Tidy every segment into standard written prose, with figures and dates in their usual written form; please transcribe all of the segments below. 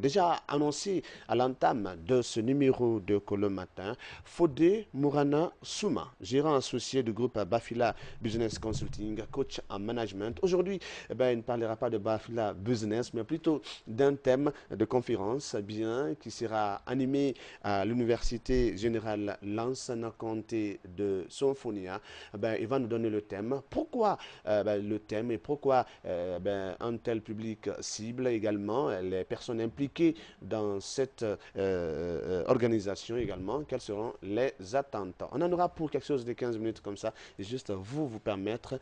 déjà annoncé à l'entame de ce numéro de Colo Matin, Fodé Mourana Souma, gérant associé du groupe Bafila Business Consulting, coach en management. Aujourd'hui, il ne parlera pas de Bafila Business, mais plutôt d'un thème de conférence bien qui sera animé à l'Université Générale Lansana Conté de Sonfonia. Il va nous donner le thème. Pourquoi le thème et pourquoi un tel public cible également les personnes impliquées dans cette organisation également, quelles seront les attentes. On en aura pour quelque chose de 15 minutes comme ça, et juste vous permettre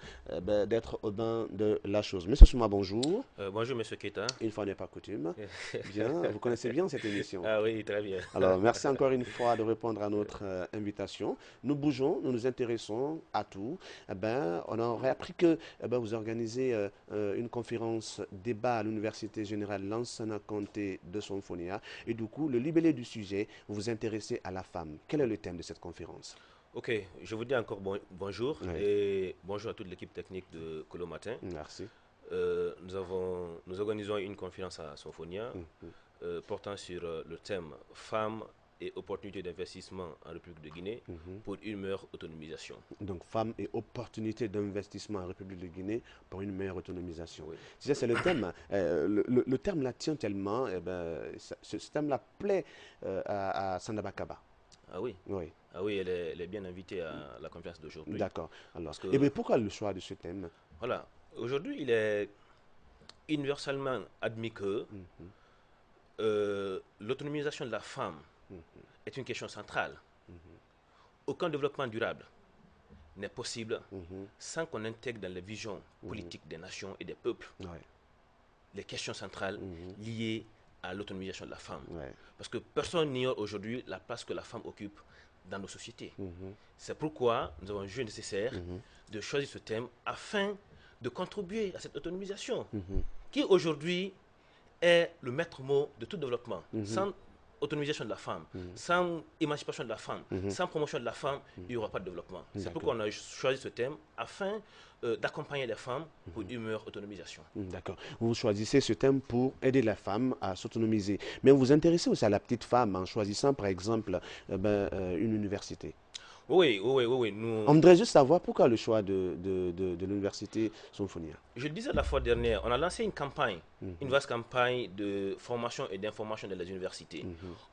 d'être au bain de la chose. Monsieur Souma, bonjour. Bonjour, Monsieur Keita. Une fois n'est pas coutume. Bien, vous connaissez bien cette émission. Ah oui, très bien. Alors, merci encore une fois de répondre à notre invitation. Nous bougeons, nous nous intéressons à tout. On aurait appris que vous organisez une conférence débat à l'Université Générale Lansana Conté de Sonfonia. Et du coup, le libellé du sujet, vous vous intéressez à la femme. Quel est le thème de cette conférence? Ok, je vous dis encore bonjour et bonjour à toute l'équipe technique de Colo Matin. Merci. Nous organisons une conférence à Sonfonia portant sur le thème femmes et opportunités d'investissement en République de Guinée pour une meilleure autonomisation. Donc, femmes et opportunités d'investissement en République de Guinée pour une meilleure autonomisation. Oui. C'est le thème. Le terme là tient tellement, ce thème-là plaît à Sandaba Kaba. Ah oui. Oui. Ah oui, elle est bien invitée à la conférence d'aujourd'hui. D'accord. Alors, Parce que, et bien, pourquoi le choix de ce thème? voilà, aujourd'hui, il est universellement admis que l'autonomisation de la femme est une question centrale. Aucun développement durable n'est possible sans qu'on intègre dans les visions politiques des nations et des peuples les questions centrales liées à l'autonomisation de la femme. Parce que personne n'ignore aujourd'hui la place que la femme occupe dans nos sociétés. C'est pourquoi nous avons jugé nécessaire de choisir ce thème afin de contribuer à cette autonomisation qui aujourd'hui est le maître mot de tout développement. Sans autonomisation de la femme, sans émancipation de la femme, sans promotion de la femme, il n'y aura pas de développement. C'est pourquoi on a choisi ce thème afin d'accompagner les femmes pour une meilleure autonomisation. D'accord. Vous choisissez ce thème pour aider la femme à s'autonomiser. Mais vous vous intéressez aussi à la petite femme en choisissant par exemple une université. Oui. On voudrait juste savoir pourquoi le choix de l'université Sonfonia. Je le disais la fois dernière, on a lancé une campagne, une vaste campagne de formation et d'information dans les universités.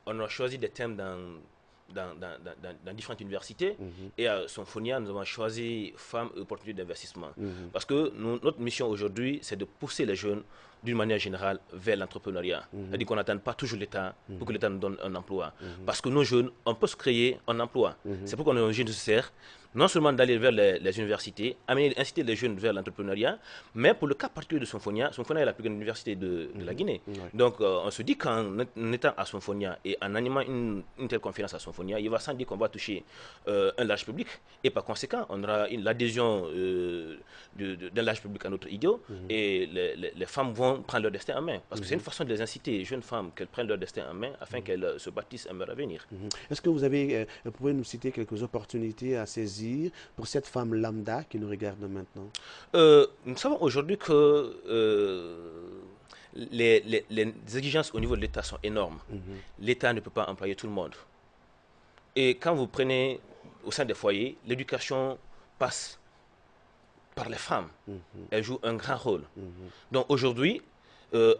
On a choisi des thèmes dans différentes universités et à Sonfonia, nous avons choisi femmes et opportunités d'investissement. Parce que notre mission aujourd'hui, c'est de pousser les jeunes d'une manière générale vers l'entrepreneuriat. C'est-à-dire qu'on n'attend pas toujours l'État pour que l'État nous donne un emploi. Parce que nos jeunes, on peut se créer un emploi. C'est pourquoi on est nécessaire non seulement d'aller vers les universités, inciter les jeunes vers l'entrepreneuriat, mais pour le cas particulier de Sonfonia, Sonfonia est la plus grande université de la Guinée. Donc on se dit qu'en étant à Sonfonia et en animant une telle conférence à Sonfonia, il va sans dire qu'on va toucher un large public et par conséquent, on aura l'adhésion d'un large public à notre idée et les femmes vont prendre leur destin en main. Parce que c'est une façon de les inciter, les jeunes femmes, qu'elles prennent leur destin en main afin qu'elles se bâtissent un meilleur avenir. Est-ce que vous pouvez nous citer quelques opportunités à saisir pour cette femme lambda qui nous regarde maintenant? Nous savons aujourd'hui que les exigences au niveau de l'État sont énormes. L'État ne peut pas employer tout le monde. Et quand vous prenez au sein des foyers, l'éducation passe par les femmes. Elles jouent un grand rôle. Donc aujourd'hui,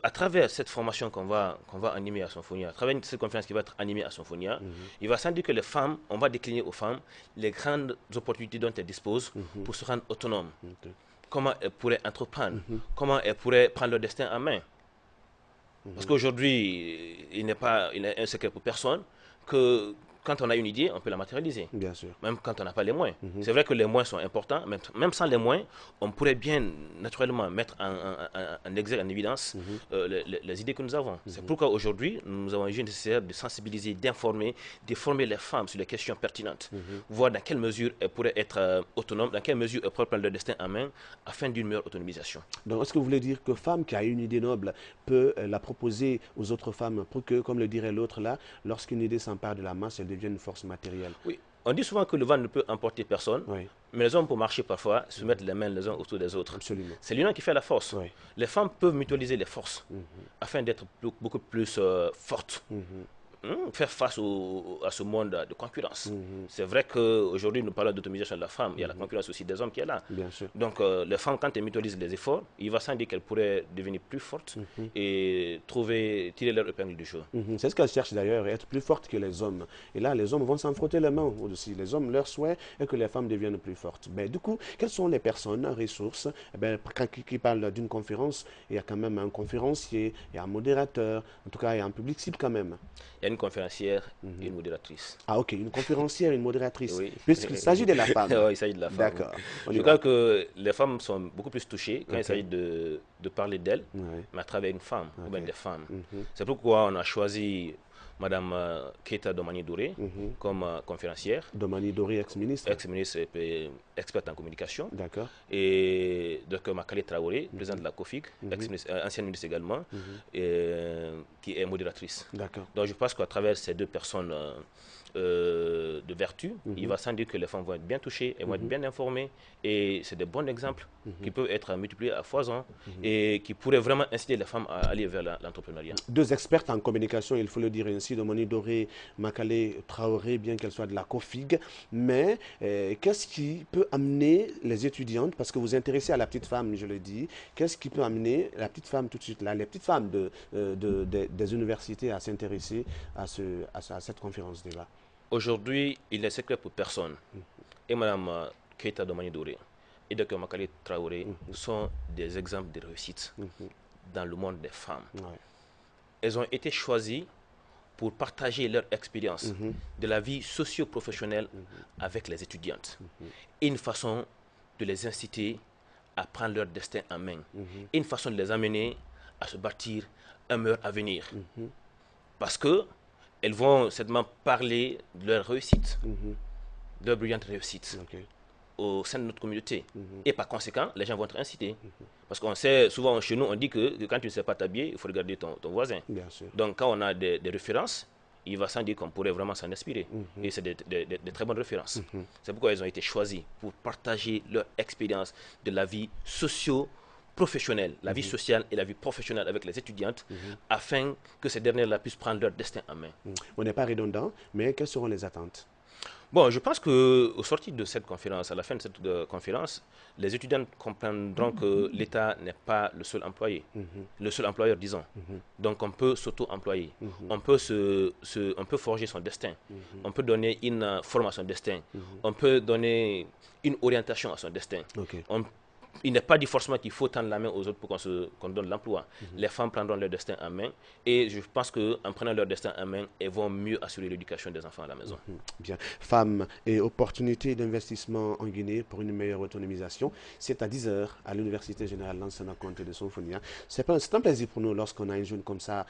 à travers cette formation qu'on va animer à Sonfonia, à travers cette conférence qui va être animée à Sonfonia, il va sans dire que les femmes, on va décliner aux femmes les grandes opportunités dont elles disposent pour se rendre autonomes. Comment elles pourraient entreprendre, comment elles pourraient prendre leur destin en main. Parce qu'aujourd'hui, il n'est un secret pour personne que quand on a une idée, on peut la matérialiser. Bien sûr. Même quand on n'a pas les moyens. C'est vrai que les moyens sont importants, mais même sans les moyens, on pourrait bien naturellement mettre en exergue, en évidence les idées que nous avons. C'est pourquoi aujourd'hui, nous avons jugé nécessaire de sensibiliser, d'informer, de former les femmes sur les questions pertinentes, voir dans quelle mesure elles pourraient être autonomes, dans quelle mesure elles pourraient prendre leur destin en main, afin d'une meilleure autonomisation. Donc, est-ce que vous voulez dire que femme qui a une idée noble peut la proposer aux autres femmes pour que, comme le dirait l'autre là, lorsqu'une idée s'empare de la masse, elle devient une force matérielle? Oui, On dit souvent que le vent ne peut emporter personne, Oui, mais les hommes, pour marcher parfois, se mettent les mains les uns autour des autres. absolument. C'est l'union qui fait la force. Oui. Les femmes peuvent mutualiser les forces afin d'être beaucoup plus fortes. Faire face à ce monde de concurrence. C'est vrai qu'aujourd'hui, nous parlons d'autonomisation de la femme. Il y a la concurrence aussi des hommes qui est là. Bien sûr. Donc, les femmes, quand elles mutualisent les efforts, il va sans dire qu'elles pourraient devenir plus fortes et tirer leur épingle du jeu. C'est ce qu'elles cherchent d'ailleurs, être plus fortes que les hommes. Et là, les hommes vont s'en frotter les mains aussi. Les hommes, leur souhait est que les femmes deviennent plus fortes. Ben, du coup, quelles sont les personnes, ressources qui parlent d'une conférence? Il y a quand même un conférencier, il y a un modérateur, en tout cas, il y a un public cible quand même. Il y a une conférencière et une modératrice. Ah ok, une conférencière et une modératrice. Oui. Puisqu'il s'agit de la femme. Oui, il s'agit de la femme. D'accord. On y Je va. crois que les femmes sont beaucoup plus touchées quand il Ok. s'agit de parler d'elles, Ouais. mais à travers une femme ou bien Ok. des femmes. C'est pourquoi on a choisi Madame Keita Domani-Doré comme conférencière, Domani Dori, ex-ministre. ex-ministre et experte en communication, D'accord. et Dr Makale Traoré, présidente de la COFIG, ancienne ministre également, qui est modératrice. D'accord. Donc je pense qu'à travers ces deux personnes de vertu, il va sans dire que les femmes vont être bien touchées, elles vont être bien informées, et c'est des bons exemples qui peuvent être multipliés à foison et qui pourraient vraiment inciter les femmes à aller vers l'entrepreneuriat. Deux expertes en communication, il faut le dire ainsi, Domani Doré, Makale Traoré, bien qu'elle soit de la COFIG. Mais qu'est-ce qui peut amener les étudiantes, parce que vous vous intéressez à la petite femme, je le dis, qu'est-ce qui peut amener la petite femme tout de suite là, les petites femmes des universités à s'intéresser à cette conférence débat? Aujourd'hui, il n'est secret pour personne. Et Mme Keita Domani-Doré et Dr Makale Traoré sont des exemples de réussite dans le monde des femmes. Ouais. Elles ont été choisies pour partager leur expérience de la vie socio-professionnelle avec les étudiantes. Et une façon de les inciter à prendre leur destin en main. Et une façon de les amener à se bâtir un meilleur avenir. Parce que elles vont certainement parler de leur réussite, de leur brillante réussite Ok. au sein de notre communauté. Et par conséquent, les gens vont être incités. Parce qu'on sait, souvent chez nous, on dit que quand tu ne sais pas t'habiller, il faut regarder ton voisin. Bien sûr. Donc quand on a des références, il va sans dire qu'on pourrait vraiment s'en inspirer. Et c'est des très bonnes références. C'est pourquoi elles ont été choisies pour partager leur expérience de la vie socio-professionnelle, la vie sociale et la vie professionnelle avec les étudiantes, afin que ces dernières-là puissent prendre leur destin en main. On n'est pas redondant, mais quelles seront les attentes? Bon, je pense qu'au sortir de cette conférence, à la fin de cette conférence, les étudiants comprendront que l'État n'est pas le seul employé, le seul employeur, disons. Donc, on peut s'auto-employer, on peut forger son destin, on peut donner une forme à son destin, on peut donner une orientation à son destin. Ok. Il n'est pas dit forcément qu'il faut tendre la main aux autres pour qu'on donne l'emploi. Les femmes prendront leur destin en main et je pense qu'en prenant leur destin en main, elles vont mieux assurer l'éducation des enfants à la maison. Bien. Femmes et opportunités d'investissement en Guinée pour une meilleure autonomisation. C'est à 10h à l'Université Générale Lansana Conté de Sonfonia. C'est un plaisir pour nous lorsqu'on a une jeune comme ça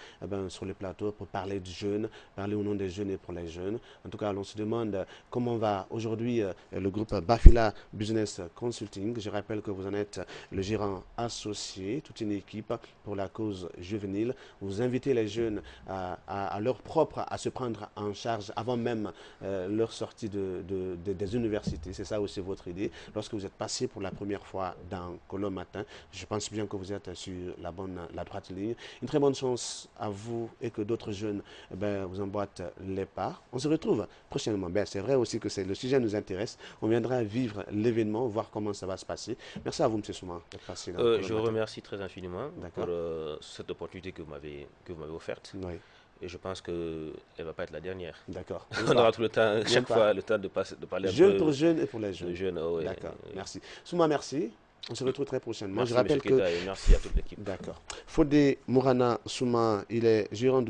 sur le plateau pour parler du jeune, parler au nom des jeunes et pour les jeunes. En tout cas, on se demande comment va aujourd'hui le groupe Bafila Business Consulting. Je rappelle que vous en êtes le gérant associé, toute une équipe pour la cause juvénile. Vous invitez les jeunes à leur propre, à se prendre en charge avant même leur sortie des universités. C'est ça aussi votre idée. Lorsque vous êtes passé pour la première fois dans Colomb Matin, je pense bien que vous êtes sur la droite ligne. Une très bonne chance à vous et que d'autres jeunes vous emboîtent les pas. On se retrouve prochainement. C'est vrai aussi que le sujet nous intéresse. On viendra vivre l'événement, voir comment ça va se passer. Merci à vous, M. Souma, d'être passé. Je vous remercie très infiniment pour cette opportunité que vous m'avez offerte. Oui. Et je pense qu'elle ne va pas être la dernière. D'accord. On aura tout le temps, chaque fois, le temps de parler jeunes pour jeunes et pour les jeunes. jeunes. D'accord. Merci. Souma, merci. On se retrouve très prochainement. Merci, je rappelle que. Keita, et merci à toute l'équipe. D'accord. Fodé Mourana Souma, il est gérant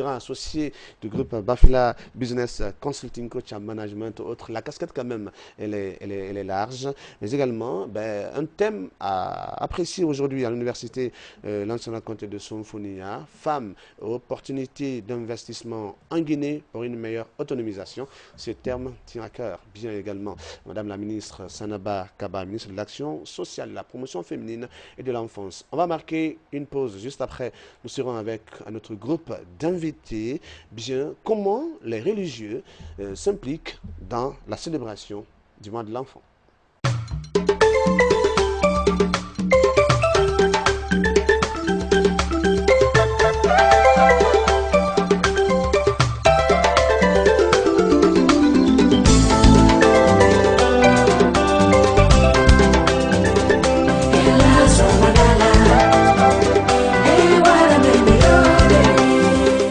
associé du groupe Bafila Business Consulting, coach en management, autres. La casquette quand même, elle est large, mais également un thème à apprécier aujourd'hui à l'université Lansana Conté de Sonfonia, femmes, opportunités d'investissement en Guinée pour une meilleure autonomisation. Ce terme tient à cœur, bien également. Madame la ministre Sanaba Kaba, ministre de l'Action l'action sociale, la promotion féminine et de l'enfance. On va marquer une pause. Juste après, nous serons avec notre groupe d'invités. Bien, comment les religieux s'impliquent dans la célébration du mois de l'enfant.